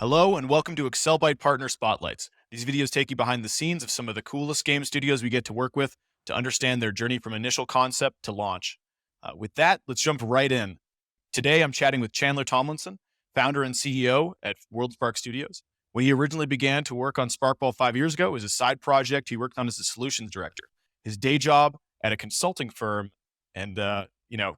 Hello and welcome to AccelByte Partner Spotlights. These videos take you behind the scenes of some of the coolest game studios we get to work with to understand their journey from initial concept to launch. With that, let's jump right in. Today, I'm chatting with Chandler Thomlison, founder and CEO at Worldspark Studios. When he originally began to work on Sparkball 5 years ago, it was a side project he worked on as a solutions director. His day job at a consulting firm, and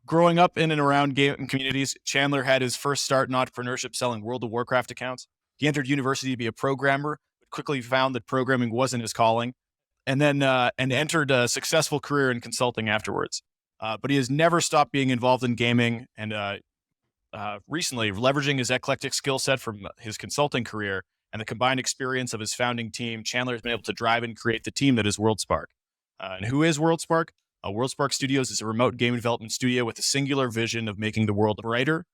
growing up in and around game communities, Chandler had his first start in entrepreneurship selling World of Warcraft accounts. He entered university to be a programmer, but quickly found that programming wasn't his calling, and then entered a successful career in consulting afterwards. But he has never stopped being involved in gaming, and recently leveraging his eclectic skill set from his consulting career and the combined experience of his founding team. Chandler has been able to drive and create the team that is Worldspark. And who is Worldspark? Worldspark Studios is a remote game development studio with a singular vision of making the world brighter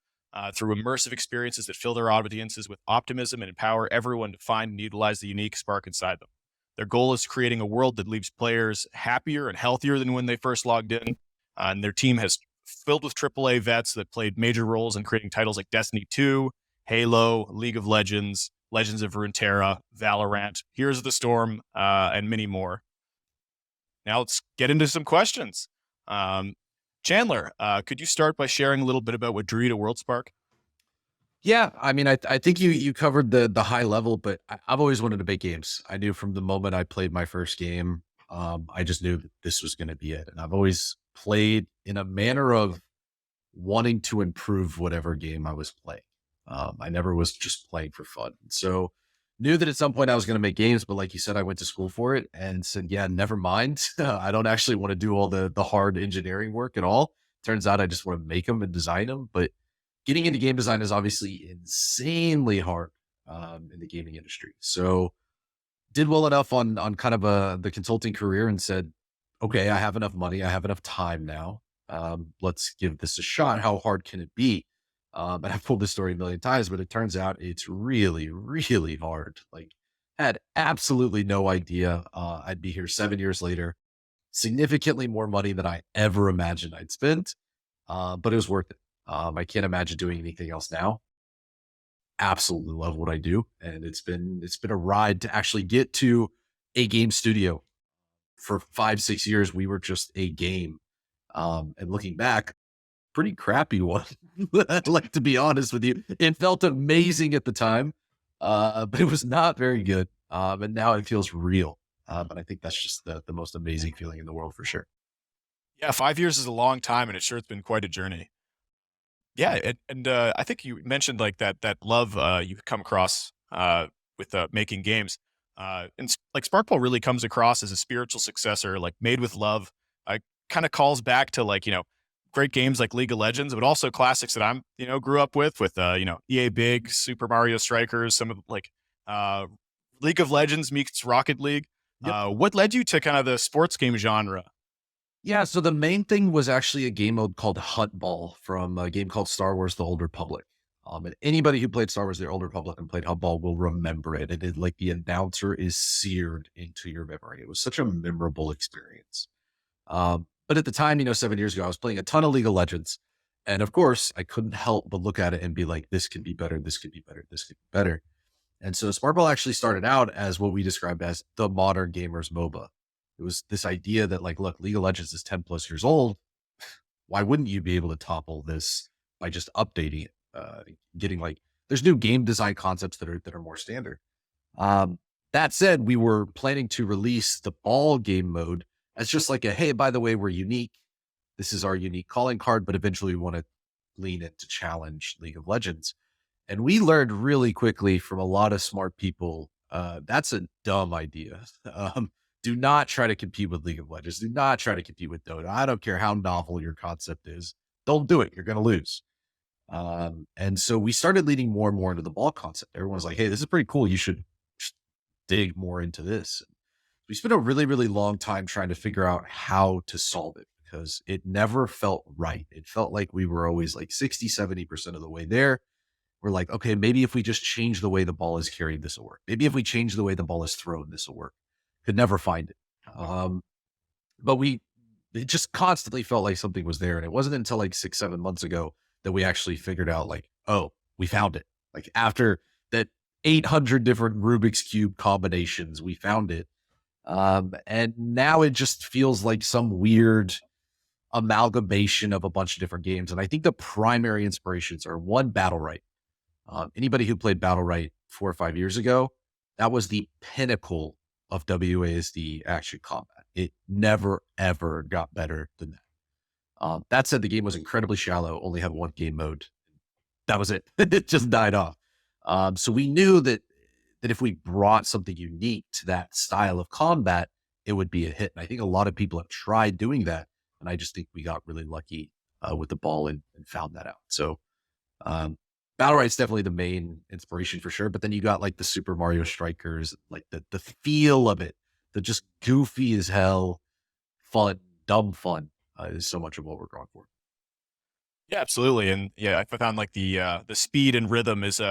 through immersive experiences that fill their audiences with optimism and empower everyone to find and utilize the unique spark inside them. Their goal is creating a world that leaves players happier and healthier than when they first logged in. And their team has filled with AAA vets that played major roles in creating titles like Destiny 2, Halo, League of Legends, Legends of Runeterra, Valorant, Heroes of the Storm, and many more. Now let's get into some questions. Chandler, could you start by sharing a little bit about what drew you to Worldspark? Yeah, I mean, I think you covered the high level, but I've always wanted to make games. I knew from the moment I played my first game, I just knew that this was going to be it. And I've always played in a manner of wanting to improve whatever game I was playing. I never was just playing for fun. So knew that at some point I was going to make games, but like you said, I went to school for it and said, yeah, never mind. I don't actually want to do all the hard engineering work at all. Turns out I just want to make them and design them. But getting into game design is obviously insanely hard in the gaming industry. So did well enough on kind of the consulting career and said, okay, I have enough money. I have enough time now. Let's give this a shot. How hard can it be? And I've told this story a million times, but it turns out it's really, really hard. Like, had absolutely no idea I'd be here 7 years later, significantly more money than I ever imagined I'd spent. But it was worth it. I can't imagine doing anything else now. Absolutely love what I do. And it's been a ride to actually get to a game studio. For 5-6 years, we were just a game. And looking back, pretty crappy one. Like, to be honest with you, it felt amazing at the time, but it was not very good. And now it feels real. But I think that's just the most amazing feeling in the world for sure. Yeah, 5 years is a long time, and it sure it's been quite a journey. Yeah, and I think you mentioned like that love you come across with making games, like Sparkball really comes across as a spiritual successor, like made with love. Kind of calls back to great games like League of Legends, but also classics that I'm grew up with EA Big, Super Mario Strikers, some of uh, League of Legends meets Rocket League. Yep. What led you to kind of the sports game genre? Yeah, so the main thing was actually a game mode called Huntball from a game called Star Wars: The Old Republic. And anybody who played Star Wars: The Old Republic and played Huntball will remember it. And like the announcer is seared into your memory. It was such a memorable experience. But at the time, 7 years ago, I was playing a ton of League of Legends. And of course, I couldn't help but look at it and be like, this could be better. This could be better. This could be better. And so Sparkball actually started out as what we described as the modern gamer's MOBA. It was this idea that like, look, League of Legends is 10 plus years old. Why wouldn't you be able to topple this by just updating it? Getting there's new game design concepts that are more standard. That said, we were planning to release the ball game mode as just like hey, by the way, we're unique. This is our unique calling card, but eventually we want to lean in to challenge League of Legends. And we learned really quickly from a lot of smart people, that's a dumb idea. Do not try to compete with League of Legends. Do not try to compete with Dota. I don't care how novel your concept is. Don't do it. You're going to lose. And so we started leaning more and more into the ball concept. Everyone's like, hey, this is pretty cool. You should dig more into this. We spent a really, really long time trying to figure out how to solve it because it never felt right. It felt like we were always like 60-70% of the way there. We're like, okay, maybe if we just change the way the ball is carried, this will work. Maybe if we change the way the ball is thrown, this will work. Could never find it. But it just constantly felt like something was there. And it wasn't until like 6-7 months ago that we actually figured out oh, we found it. Like after that 800 different Rubik's Cube combinations. We found it. And now it just feels like some weird amalgamation of a bunch of different games. And I think the primary inspirations are one, Battle. Anybody who played Battle 4 or 5 years ago, that was the pinnacle of WASD action combat. It never, ever got better than that. That said, the game was incredibly shallow, only had one game mode. That was it. It just died off. So we knew that if we brought something unique to that style of combat, it would be a hit. And I think a lot of people have tried doing that. And I just think we got really lucky with the ball and found that out. So Battle is definitely the main inspiration for sure. But then you got like the Super Mario Strikers, like the feel of it, the just goofy as hell, fun, dumb fun is so much of what we're going for. Yeah, absolutely. And yeah, I found like the speed and rhythm is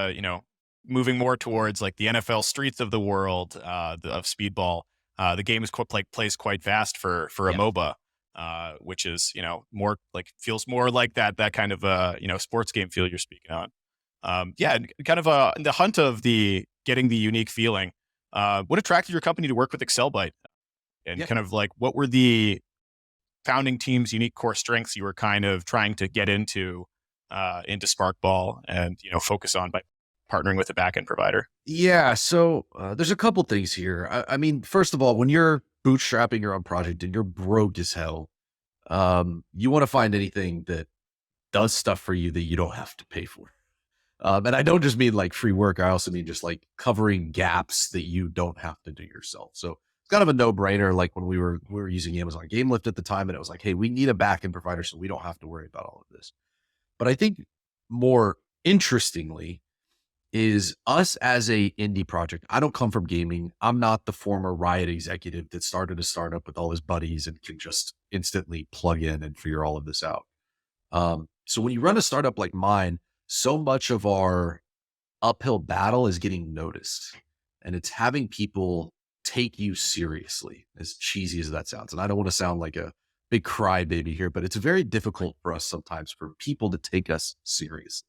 moving more towards like the NFL streets of the world of Speedball. The game is plays quite fast for a Yeah. MOBA, which is more like feels more like that kind of sports game feel you're speaking on. Yeah, and kind of in the hunt of the getting the unique feeling. What attracted your company to work with AccelByte, and Yeah. kind of like what were the founding team's unique core strengths you were kind of trying to get into Sparkball and focus on by partnering with a backend provider? Yeah. So there's a couple things here. I mean, first of all, when you're bootstrapping your own project and you're broke as hell, you want to find anything that does stuff for you that you don't have to pay for. And I don't just mean like free work. I also mean just like covering gaps that you don't have to do yourself. So it's kind of a no brainer. Like when we were using Amazon Game Lift at the time, and it was like, hey, we need a backend provider so we don't have to worry about all of this. But I think more interestingly is us as a indie project. I don't come from gaming. I'm not the former Riot executive that started a startup with all his buddies and can just instantly plug in and figure all of this out. So when you run a startup like mine, so much of our uphill battle is getting noticed, and it's having people take you seriously, as cheesy as that sounds. And I don't want to sound like a big crybaby here, but it's very difficult for us sometimes for people to take us seriously.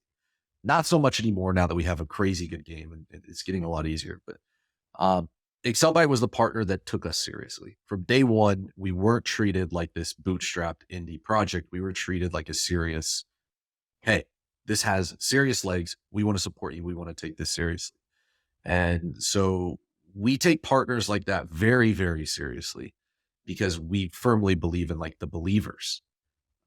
Not so much anymore now that we have a crazy good game, and it's getting a lot easier. But AccelByte was the partner that took us seriously. From day one, we weren't treated like this bootstrapped indie project. We were treated like a serious, hey, this has serious legs. We want to support you. We want to take this seriously. And so we take partners like that very, very seriously because we firmly believe in like the believers.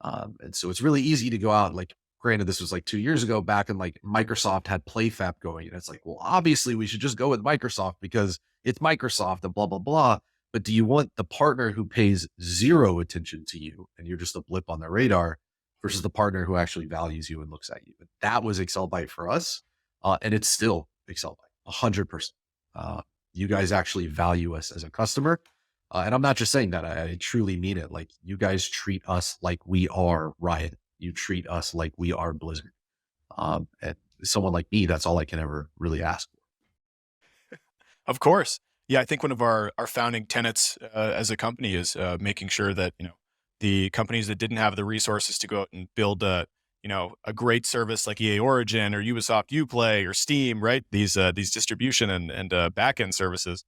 And so it's really easy to go out. Like, granted, this was like 2 years ago, back in like Microsoft had PlayFab going. And it's like, well, obviously we should just go with Microsoft because it's Microsoft and blah, blah, blah. But do you want the partner who pays zero attention to you and you're just a blip on their radar versus the partner who actually values you and looks at you? But that was AccelByte for us. And it's still AccelByte, 100%. You guys actually value us as a customer. And I'm not just saying that. I truly mean it. Like, you guys treat us like we are Riot. You treat us like we are Blizzard. And someone like me, that's all I can ever really ask for. Of course. Yeah, I think one of our founding tenets as a company is making sure that the companies that didn't have the resources to go out and build a great service like EA Origin or Ubisoft Uplay or Steam, right? These distribution and back end services,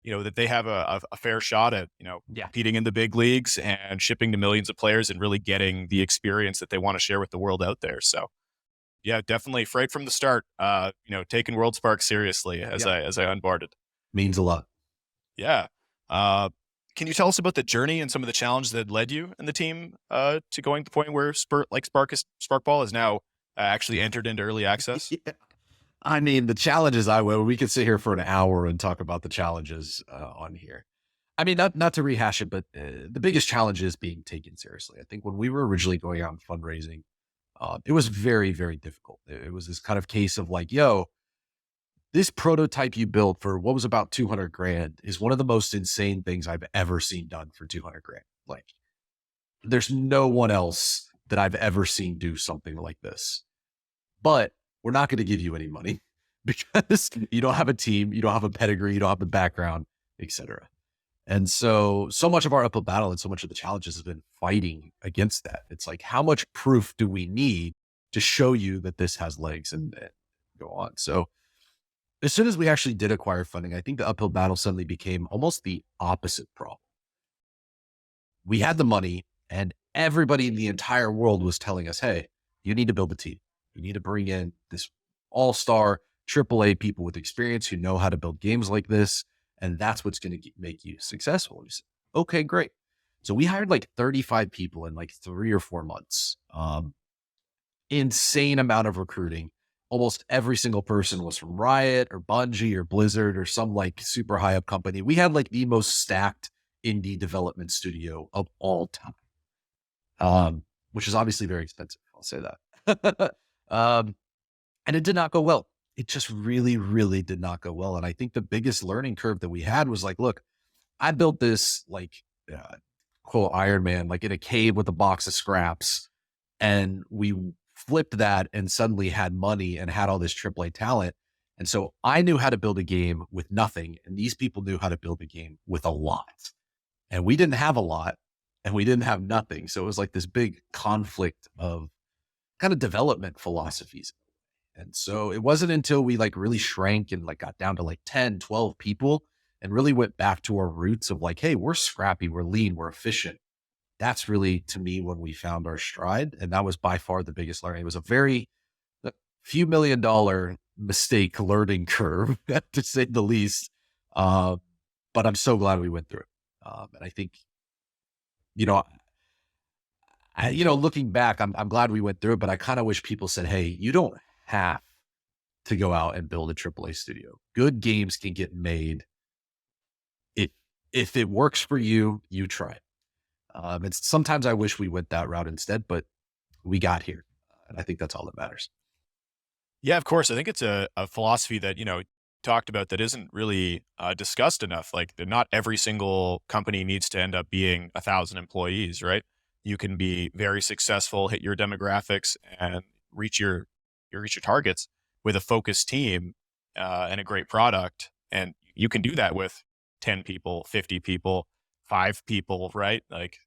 that they have a fair shot at Yeah. competing in the big leagues and shipping to millions of players and really getting the experience that they want to share with the world out there. So yeah, definitely right from the start, taking Worldspark seriously as Yeah. I unboarded. Means a lot. Yeah. Uh, can you tell us about the journey and some of the challenges that led you and the team to going to the point where Sparkball is now actually entered into early access? Yeah. I mean, the challenges we could sit here for an hour and talk about the challenges on here. I mean, not to rehash it, but the biggest challenge is being taken seriously. I think when we were originally going out and fundraising, it was very, very difficult. It was this kind of case of like, yo, this prototype you built for what was about 200 grand is one of the most insane things I've ever seen done for 200 grand. Like, there's no one else that I've ever seen do something like this. But we're not going to give you any money because you don't have a team, you don't have a pedigree, you don't have a background, etc. And so much of our uphill battle and so much of the challenges has been fighting against that. It's like, how much proof do we need to show you that this has legs and go on? So as soon as we actually did acquire funding, I think the uphill battle suddenly became almost the opposite problem. We had the money and everybody in the entire world was telling us, hey, you need to build a team. You need to bring in this all-star AAA people with experience who know how to build games like this. And that's what's going to make you successful. We said, okay, great. So we hired like 35 people in like 3 or 4 months. Insane amount of recruiting. Almost every single person was from Riot or Bungie or Blizzard or some like super high up company. We had like the most stacked indie development studio of all time, which is obviously very expensive. I'll say that. And it did not go well. It just really, really did not go well. And I think the biggest learning curve that we had was like, look, I built this like quote Iron Man, like in a cave with a box of scraps. And we flipped that and suddenly had money and had all this AAA talent. And so I knew how to build a game with nothing. And these people knew how to build a game with a lot. And we didn't have a lot and we didn't have nothing. So it was like this big conflict of kind of development philosophies. And so it wasn't until we like really shrank and like got down to like 10, 12 people and really went back to our roots of like, hey, we're scrappy, we're lean, we're efficient. That's really, to me, when we found our stride. And that was by far the biggest learning. It was a very few $1 million mistake learning curve, to say the least. But I'm so glad we went through it. And I think, looking back, I'm glad we went through it, but I kind of wish people said, hey, you don't have to go out and build a AAA studio. Good games can get made. If it works for you, you try it. It's sometimes I wish we went that route instead, but we got here. And I think that's all that matters. Yeah, of course. I think it's a philosophy that, talked about that isn't really discussed enough. Like not every single company needs to end up being 1,000 employees, right? You can be very successful, hit your demographics and reach your targets with a focused team and a great product. And you can do that with 10 people, 50 people, 5 people, right? Like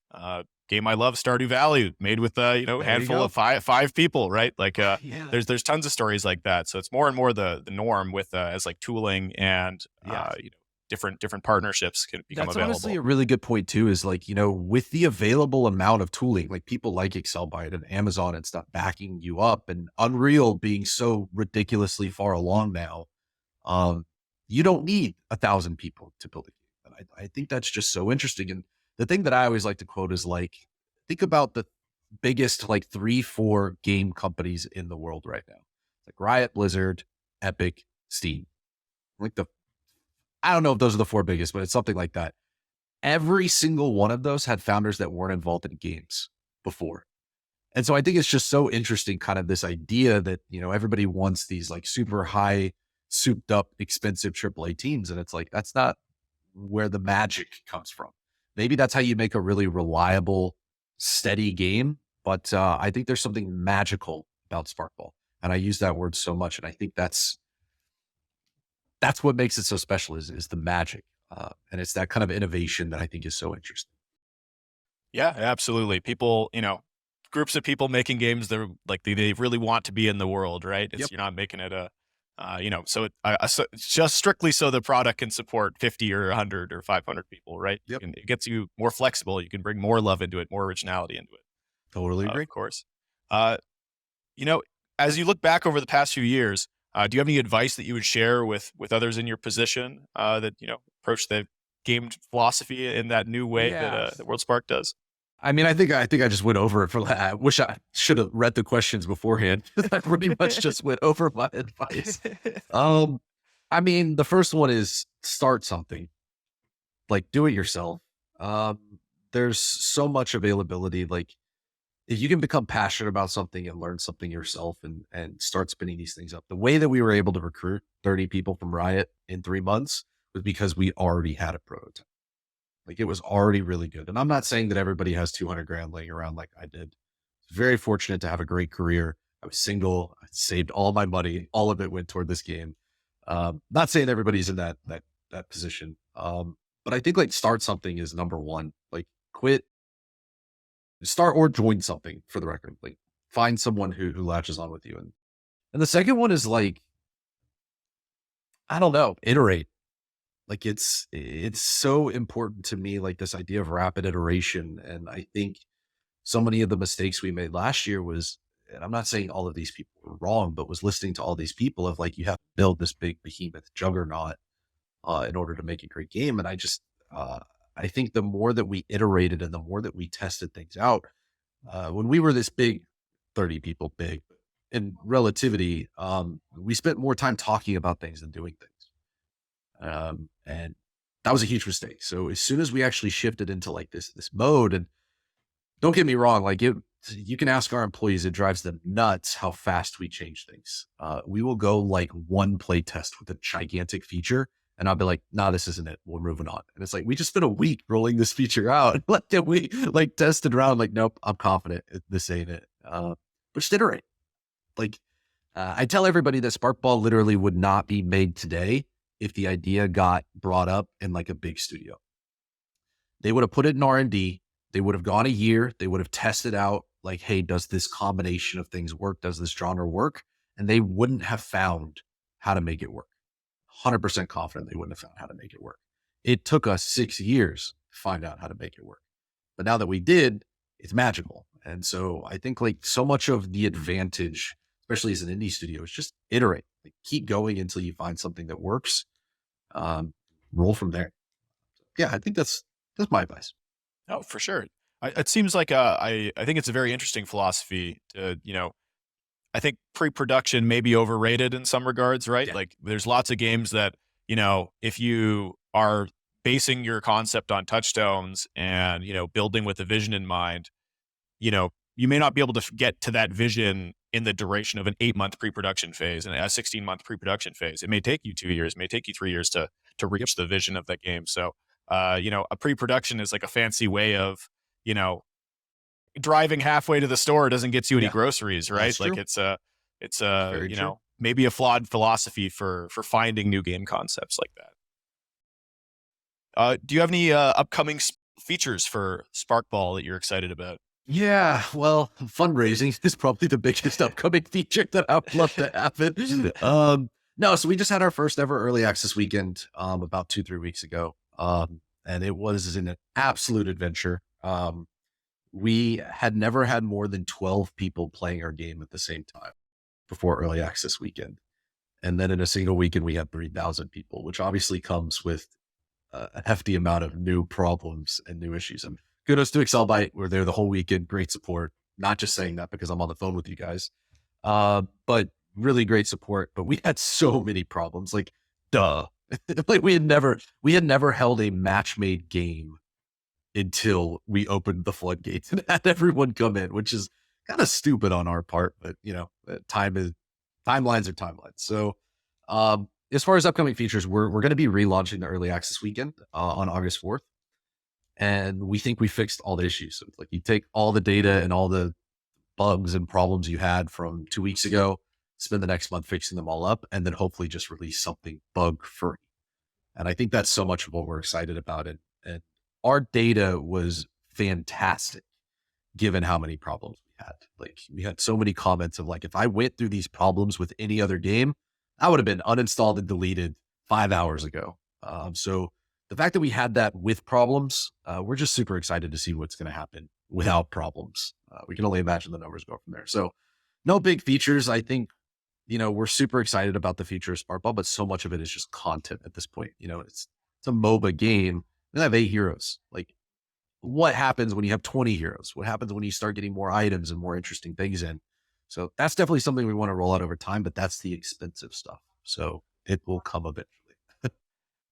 game I love, Stardew Valley, made with a handful of five people, right? Like there's tons of stories like that. So it's more and more the norm with as like tooling and different partnerships can become That's available. Honestly a really good point too, is like, with the available amount of tooling, like people like AccelByte and Amazon and stuff backing you up, and Unreal being so ridiculously far along now, you don't need 1,000 people to build a game. And I think that's just so interesting. And the thing that I always like to quote is like, think about the biggest like 3-4 game companies in the world right now. Like Riot, Blizzard, Epic, Steam. Like I don't know if those are the 4 biggest, but it's something like that. Every single one of those had founders that weren't involved in games before. And so I think it's just so interesting, kind of this idea that, everybody wants these like super high, souped up, expensive AAA teams. And it's like, that's not where the magic comes from. Maybe that's how you make a really reliable, steady game. But I think there's something magical about Sparkball. And I use that word so much. And I think that's what makes it so special is the magic. And it's that kind of innovation that I think is so interesting. Yeah, absolutely. People, groups of people making games, they're like, they really want to be in the world, right? You're not making it so it's just strictly so the product can support 50 or 100 or 500 people, right? Yep. And it gets you more flexible. You can bring more love into it, more originality into it. Totally agree. Of course. As you look back over the past few years, do you have any advice that you would share with others in your position that, approach the game philosophy in that new way that Worldspark does? I mean, I think I just went over it for that. I wish I should have read the questions beforehand. I pretty much just went over my advice. I mean, the first one is start something, like do it yourself. There's so much availability. Like if you can become passionate about something and learn something yourself and start spinning these things up. The way that we were able to recruit 30 people from Riot in 3 months was because we already had a prototype. Like it was already really good. And I'm not saying that everybody has 200 grand laying around like I did. Very fortunate to have a great career. I was single. I saved all my money. All of it went toward this game. Not saying everybody's in that position. But I think like start something is number one. Like start or join something, for the record. Like find someone who latches on with you. And the second one is like, I don't know, iterate. Like it's so important to me, like this idea of rapid iteration. And I think so many of the mistakes we made last year was, and I'm not saying all of these people were wrong, but was listening to all these people of like, you have to build this big behemoth juggernaut in order to make a great game. And I think the more that we iterated and the more that we tested things out, when we were this big, 30 people big in relativity, we spent more time talking about things than doing things. And that was a huge mistake. So as soon as we actually shifted into like this mode, and don't get me wrong, like you can ask our employees, it drives them nuts how fast we change things. We will go like one play test with a gigantic feature, and I'll be like, nah, this isn't it. We're moving on. And it's like, we just spent a week rolling this feature out. Like, did we like tested around? Like, nope, I'm confident this ain't it. But just iterate. Like, I tell everybody that Sparkball literally would not be made today if the idea got brought up in like a big studio. They would have put it in R&D. They would have gone a year. They would have tested out like, hey, does this combination of things work? Does this genre work? And they wouldn't have found how to make it work. 100% confident they wouldn't have found how to make it work. It took us 6 years to find out how to make it work. But now that we did, it's magical. And so I think like so much of the advantage, especially as an indie studio, is just iterate. Like, keep going until you find something that works. Roll from there. Yeah, I think that's my advice. Oh, for sure. It seems like I think it's a very interesting philosophy. I think pre-production may be overrated in some regards, right? Yeah. Like there's lots of games that, if you are basing your concept on touchstones and, building with a vision in mind, you may not be able to get to that vision in the duration of an 8-month pre-production phase and a 16-month pre-production phase. It may take you 2 years, it may take you 3 years to reach the vision of that game. So, a pre-production is like a fancy way of, driving halfway to the store doesn't get you any groceries, right? That's true. Like it's a, Very true. maybe a flawed philosophy for finding new game concepts like that. Do you have any upcoming features for Sparkball that you're excited about? Yeah, well, fundraising is probably the biggest upcoming feature that I would love to happen. No, so we just had our first ever early access weekend about 2-3 weeks ago, and it was an absolute adventure. We had never had more than 12 people playing our game at the same time before early access weekend, and then in a single weekend we had 3,000 people, which obviously comes with a hefty amount of new problems and new issues. And kudos to AccelByte. We're there the whole weekend. Great support. Not just saying that because I'm on the phone with you guys, but really great support. But we had so many problems. Like, duh. Like we had never held a match made game until we opened the floodgates and had everyone come in, which is kind of stupid on our part. But timelines are timelines. So, as far as upcoming features, we're going to be relaunching the early access weekend on August 4th. And we think we fixed all the issues. So it's like you take all the data and all the bugs and problems you had from 2 weeks ago, spend the next month fixing them all up, and then hopefully just release something bug free. And I think that's so much of what we're excited about. And our data was fantastic given how many problems we had. Like we had so many comments of like, if I went through these problems with any other game, I would have been uninstalled and deleted 5 hours ago. So the fact that we had that with problems, we're just super excited to see what's going to happen without problems. We can only imagine the numbers go from there. So no big features. I think, we're super excited about the future of Sparkball, but so much of it is just content at this point. It's a MOBA game. We have 8 heroes. Like, what happens when you have 20 heroes? What happens when you start getting more items and more interesting things in? So that's definitely something we want to roll out over time, but that's the expensive stuff. So it will come eventually.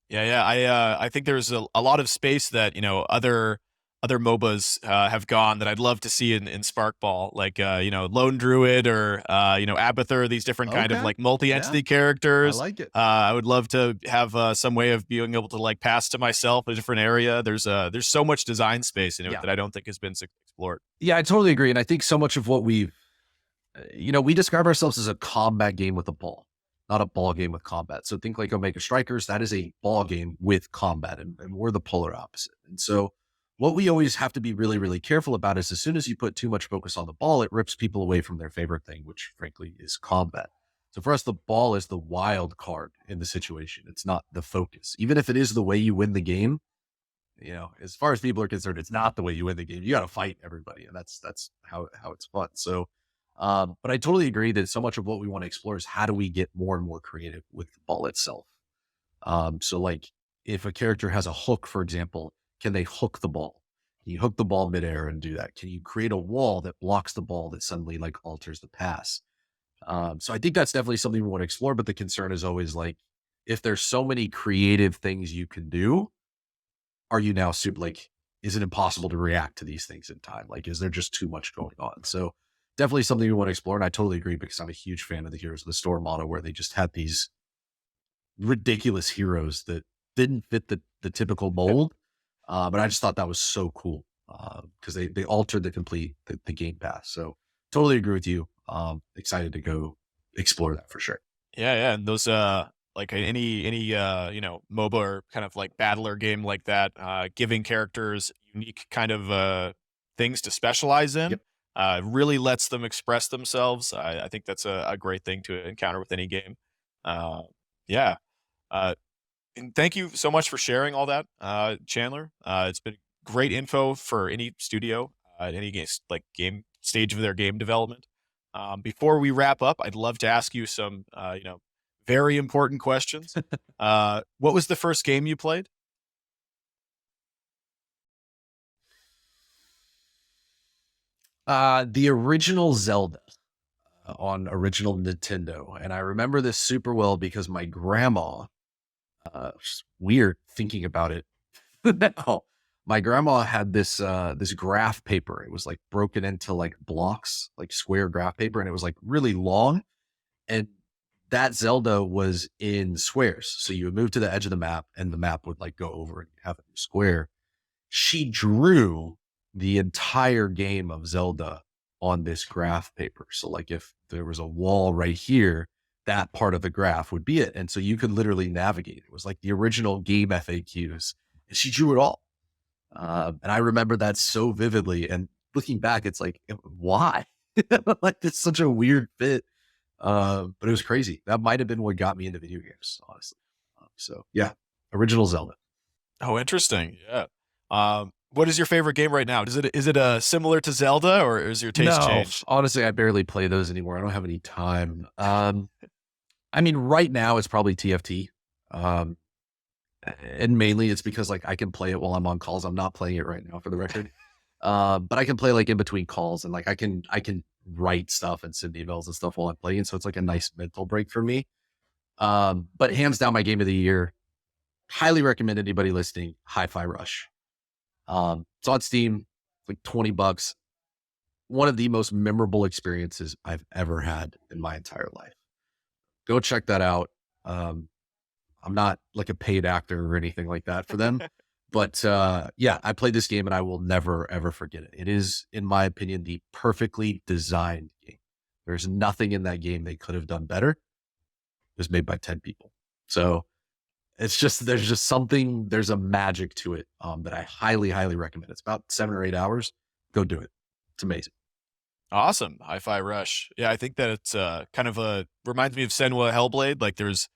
Yeah. I think there's a lot of space that other MOBAs have gone that I'd love to see in Sparkball, like Lone Druid or Abathur, these different kind of Okay. like multi-entity I characters. like it. I would love to have some way of being able to like pass to myself a different area. There's so much design space in it that I don't think has been explored. Yeah, I totally agree. And I think so much of what we describe ourselves as a combat game with a ball, not a ball game with combat. So think like Omega Strikers, that is a ball game with combat, and we're the polar opposite. And so what we always have to be really, really careful about is as soon as you put too much focus on the ball, it rips people away from their favorite thing, which frankly is combat. So for us, the ball is the wild card in the situation. It's not the focus. Even if it is the way you win the game, as far as people are concerned, it's not the way you win the game. You got to fight everybody, and that's how it's fun. So, but I totally agree that so much of what we want to explore is how do we get more and more creative with the ball itself. So like if a character has a hook, for example, can they hook the ball? Can you hook the ball midair and do that? Can you create a wall that blocks the ball that suddenly like alters the pass? So I think that's definitely something we want to explore. But the concern is always like, if there's so many creative things you can do, are you now super like, is it impossible to react to these things in time? Like, is there just too much going on? So definitely something we want to explore. And I totally agree because I'm a huge fan of the Heroes of the Storm model where they just had these ridiculous heroes that didn't fit the typical mold. But I just thought that was so cool because they altered the game path. So totally agree with you. Excited to go explore that for sure. Yeah, and those like any MOBA or kind of like battler game like that, giving characters unique kind of things to specialize in, Yep. really lets them express themselves. I think that's a great thing to encounter with any game. Uh, yeah. Uh, and thank you so much for sharing all that, Chandler. It's been great info for any studio at any game stage of their game development. Before we wrap up, I'd love to ask you some, very important questions. What was the first game you played? The original Zelda on original Nintendo. And I remember this super well because my grandma, it's weird thinking about it now. My grandma had this graph paper. It was like broken into like blocks, like square graph paper, and it was like really long. And that Zelda was in squares. So you would move to the edge of the map and the map would like go over and have a square. She drew the entire game of Zelda on this graph paper. So like if there was a wall right here, that part of the graph would be it. And so you could literally navigate. It was like the original game FAQs. And she drew it all. And I remember that so vividly. And looking back, it's like, why? Like it's such a weird fit. But it was crazy. That might have been what got me into video games, honestly. So yeah, original Zelda. Oh, interesting. Yeah. What is your favorite game right now? Is it similar to Zelda, or is your taste No, changed? honestly, I barely play those anymore. I don't have any time. I mean, right now it's probably TFT. Um, and mainly it's because like I can play it while I'm on calls. I'm not playing it right now for the record. But I can play like in between calls and like I can write stuff and send emails and stuff while I'm playing. So it's like a nice mental break for me. But hands down my game of the year, highly recommend anybody listening, Hi-Fi Rush. It's on Steam, like $20. One of the most memorable experiences I've ever had in my entire life. Go check that out. I'm not like a paid actor or anything like that for them, but yeah, I played this game and I will never ever forget it. It is, in my opinion, the perfectly designed game. There's nothing in that game they could have done better. It was made by 10 people. So it's just, there's a magic to it that I highly, highly recommend. It's about 7 or 8 hours. Go do it. It's amazing. Awesome. Hi-Fi Rush. Yeah, I think that it's kind of reminds me of Senua Hellblade. Like there's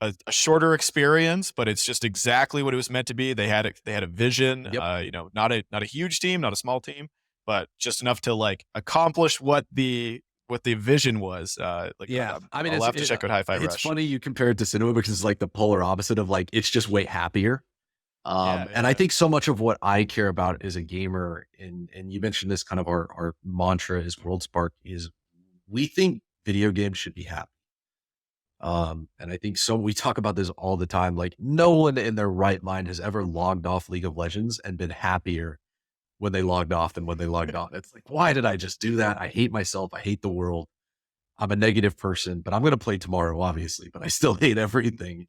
a shorter experience, but it's just exactly what it was meant to be. They had a vision, Yep. not a huge team, not a small team, but just enough to like accomplish what the vision was. Yeah. I mean, I'll have to check out Hi-Fi it's Rush. funny you compare it to cinema because it's like the polar opposite of like, it's just way happier. Yeah, And I yeah. think so much of what I care about as a gamer, and you mentioned this kind of our mantra is Worldspark is we think video games should be happy. And I think so we talk about this all the time. Like no one in their right mind has ever logged off League of Legends and been happier when they logged off than when they logged on. It's like, why did I just do that? I hate myself. I hate the world. I'm a negative person, but I'm going to play tomorrow, obviously, but I still hate everything.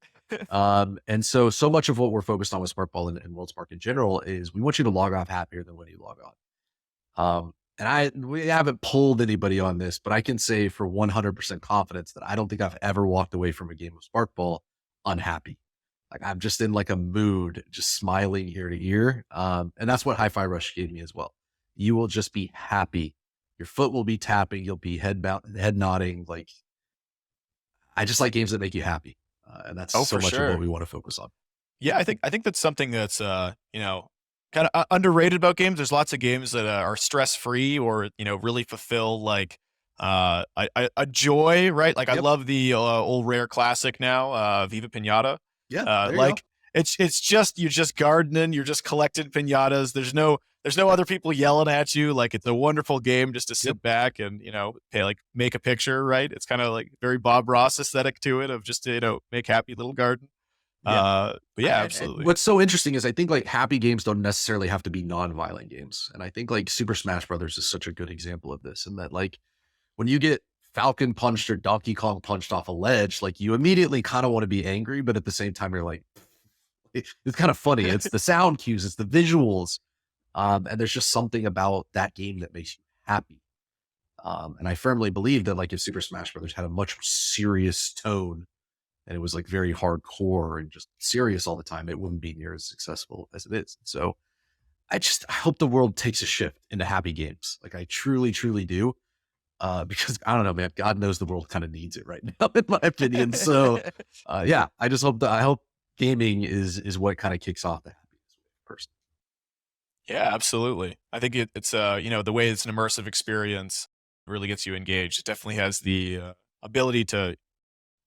And so much of what we're focused on with Sparkball and Worldspark in general is we want you to log off happier than when you log on. And we haven't pulled anybody on this, but I can say for 100% confidence that I don't think I've ever walked away from a game of Sparkball unhappy. Like I'm just in like a mood, just smiling ear to ear. And that's what Hi-Fi Rush gave me as well. You will just be happy. Your foot will be tapping. You'll be head nodding. Like I just like games that make you happy. And that's Oh, so for much of what sure. we want to focus on. Yeah, I think that's something that's kind of underrated about games. There's lots of games that are stress free or really fulfill like a joy, right? Like I Yep. love the old rare classic now, Viva Pinata. Yeah, there you go. Like it's just you're just gardening, you're just collecting pinatas. There's no other people yelling at you. Like it's a wonderful game just to Yep. sit back and make a picture, right? It's kind of like very Bob Ross aesthetic to it of just to make happy little garden. Yeah. But yeah, And absolutely. what's so interesting is I think like happy games don't necessarily have to be non-violent games. And I think like Super Smash Brothers is such a good example of this. And that like when you get Falcon punched or Donkey Kong punched off a ledge, like you immediately kind of want to be angry, but at the same time you're like, it's kind of funny. It's the sound cues, it's the visuals. And there's just something about that game that makes you happy. And I firmly believe that like if Super Smash Brothers had a much serious tone and it was like very hardcore and just serious all the time, it wouldn't be near as successful as it is. So I hope the world takes a shift into happy games. Like I truly, truly do. Because I don't know, man, God knows the world kind of needs it right now, in my opinion. So yeah, I hope gaming is what kind of kicks off the happiness person. Yeah, absolutely. I think it's the way it's an immersive experience really gets you engaged. It definitely has the ability to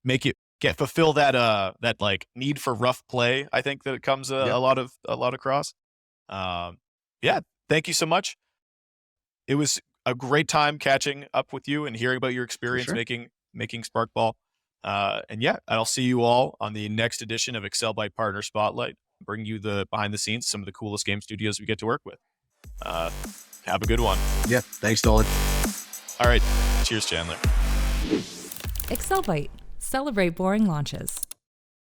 make it fulfill that like need for rough play. I think that it comes Yep, a lot across. Yeah, thank you so much. It was a great time catching up with you and hearing about your for experience sure. making Sparkball. And yeah, I'll see you all on the next edition of AccelByte Partner Spotlight. Bring you the behind the scenes, some of the coolest game studios we get to work with. Uh, have a good one. Yeah. Thanks, Dolan. All right, cheers, Chandler. AccelByte. Celebrate boring launches.